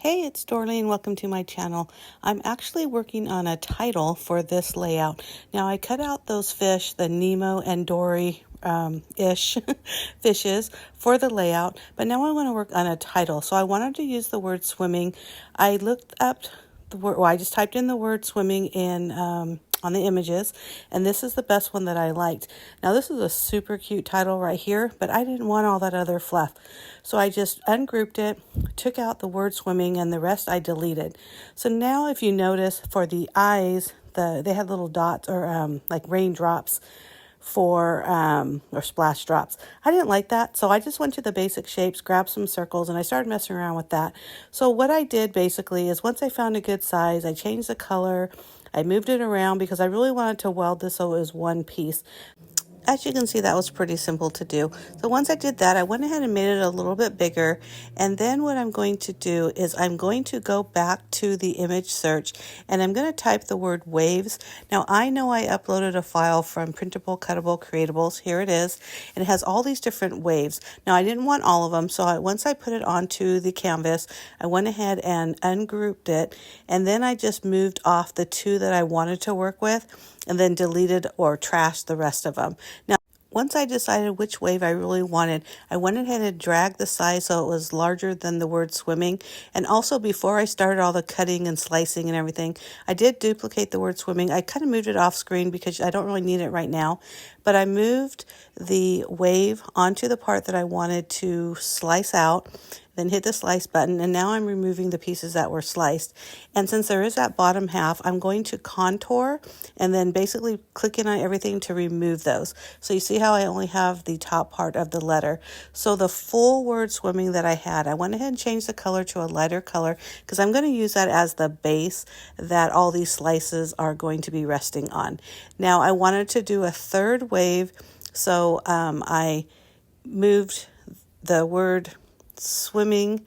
Hey, it's Dorleen. Welcome to my channel. I'm actually working on a title for this layout. Now, I cut out those fish, the Nemo and Dory ish fishes for the layout, but now I want to work on a title. So I wanted to use the word swimming. I looked up the word, I just typed in the word swimming in on the images, and this is the best one that I liked. Now, this is a super cute title right here, but I didn't want all that other fluff. So I just ungrouped it, took out the word swimming, and the rest I deleted. So now if you notice for the eyes, they had little dots or like raindrops for or splash drops. I didn't like that, so I just went to the basic shapes, grabbed some circles, and I started messing around with that. So what I did basically is once I found a good size, I changed the color, I moved it around because I really wanted to weld this so it was one piece. As you can see, that was pretty simple to do. So once I did that, I went ahead and made it a little bit bigger. And then what I'm going to do is I'm going to go back to the image search and I'm going to type the word waves. Now, I know I uploaded a file from Printable, Cuttable, Creatables. Here it is. And it has all these different waves. Now, I didn't want all of them. So once I put it onto the canvas, I went ahead and ungrouped it. And then I just moved off the two that I wanted to work with, and then deleted or trashed the rest of them. Now, once I decided which wave I really wanted, I went ahead and dragged the size so it was larger than the word swimming. And also before I started all the cutting and slicing and everything, I did duplicate the word swimming. I kind of moved it off screen because I don't really need it right now. But I moved the wave onto the part that I wanted to slice out, then hit the slice button, and now I'm removing the pieces that were sliced. And since there is that bottom half, I'm going to contour and then basically click in on everything to remove those. So you see how I only have the top part of the letter. So the full word swimming that I had, I went ahead and changed the color to a lighter color because I'm going to use that as the base that all these slices are going to be resting on. Now I wanted to do a third wave, so I moved the word swimming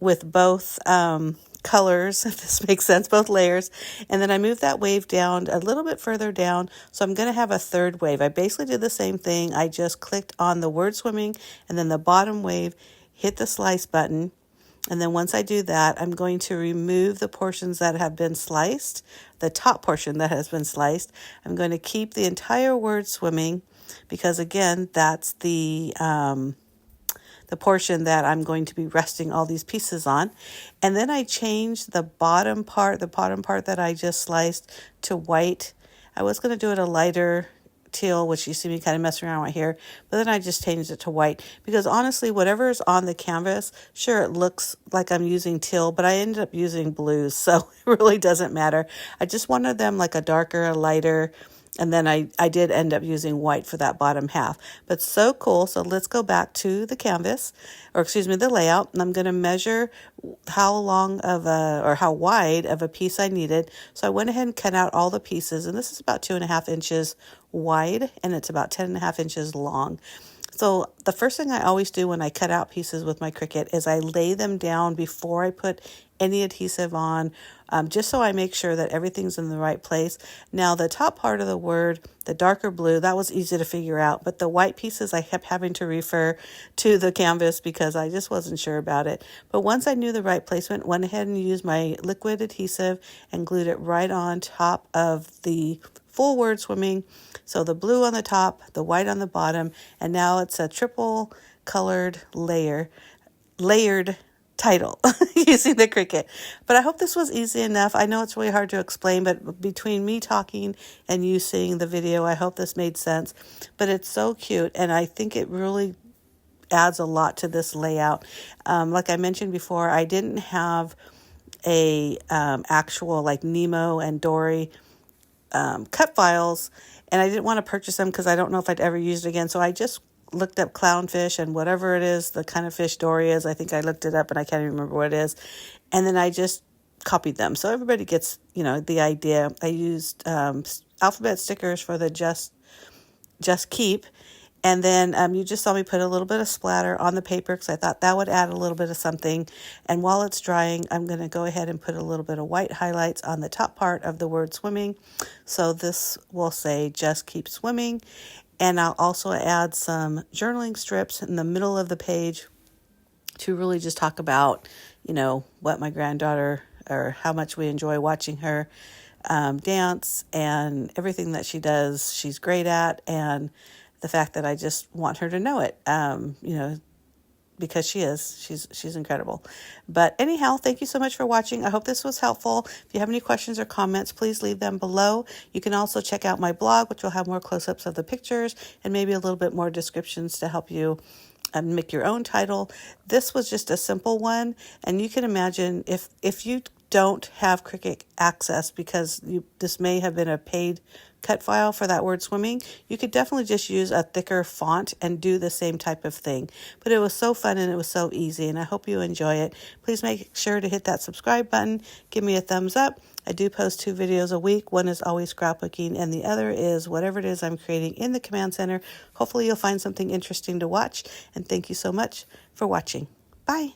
with both colors, if this makes sense, both layers. And then I moved that wave down a little bit further down. So I'm going to have a third wave. I basically did the same thing. I just clicked on the word swimming and then the bottom wave, hit the slice button. And then once I do that, I'm going to remove the portions that have been sliced, the top portion that has been sliced. I'm going to keep the entire word swimming because again, that's the portion that I'm going to be resting all these pieces on. And then I changed the bottom part that I just sliced to white. I was going to do it a lighter teal, which you see me kind of messing around right here, but then I just changed it to white because honestly, whatever is on the canvas, sure, it looks like I'm using teal, but I ended up using blues, so it really doesn't matter. I just wanted them like a darker, a lighter, and then I did end up using white for that bottom half. But so cool. So let's go back to the canvas, or excuse me, the layout. And I'm going to measure how long of or how wide of a piece I needed. So I went ahead and cut out all the pieces. And this is about 2.5 inches wide, and it's about 10.5 inches long. So the first thing I always do when I cut out pieces with my Cricut is I lay them down before I put any adhesive on, just so I make sure that everything's in the right place. Now, the top part of the word, the darker blue, that was easy to figure out, but the white pieces I kept having to refer to the canvas because I just wasn't sure about it. But once I knew the right placement, went ahead and used my liquid adhesive and glued it right on top of the full word swimming. So the blue on the top, the white on the bottom, and now it's a triple colored layered title using the Cricut. But I hope this was easy enough. I know it's really hard to explain, but between me talking and you seeing the video, I hope this made sense. But it's so cute, and I think it really adds a lot to this layout. Like I mentioned before, I didn't have a actual like Nemo and Dory cut files, and I didn't want to purchase them because I don't know if I'd ever use it again. So I just looked up clownfish and whatever it is, the kind of fish Dory is. I think I looked it up and I can't even remember what it is. And then I just copied them. So everybody gets, the idea. I used alphabet stickers for the just keep. And then you just saw me put a little bit of splatter on the paper because I thought that would add a little bit of something. And while it's drying, I'm going to go ahead and put a little bit of white highlights on the top part of the word swimming. So this will say just keep swimming. And I'll also add some journaling strips in the middle of the page to really just talk about, you know, what my granddaughter, or how much we enjoy watching her dance, and everything that she does, she's great at. And the fact that I just want her to know it, you know, because she's incredible. But anyhow, thank you so much for watching. I hope this was helpful. If you have any questions or comments, please leave them below. You can also check out my blog, which will have more close-ups of the pictures and maybe a little bit more descriptions to help you make your own title. This was just a simple one, and you can imagine if you don't have Cricut access, because this may have been a paid cut file for that word swimming, you could definitely just use a thicker font and do the same type of thing. But it was so fun and it was so easy, and I hope you enjoy it. Please make sure to hit that subscribe button. Give me a thumbs up. I do post 2 videos a week. One is always scrapbooking, and the other is whatever it is I'm creating in the command center. Hopefully you'll find something interesting to watch, and thank you so much for watching. Bye.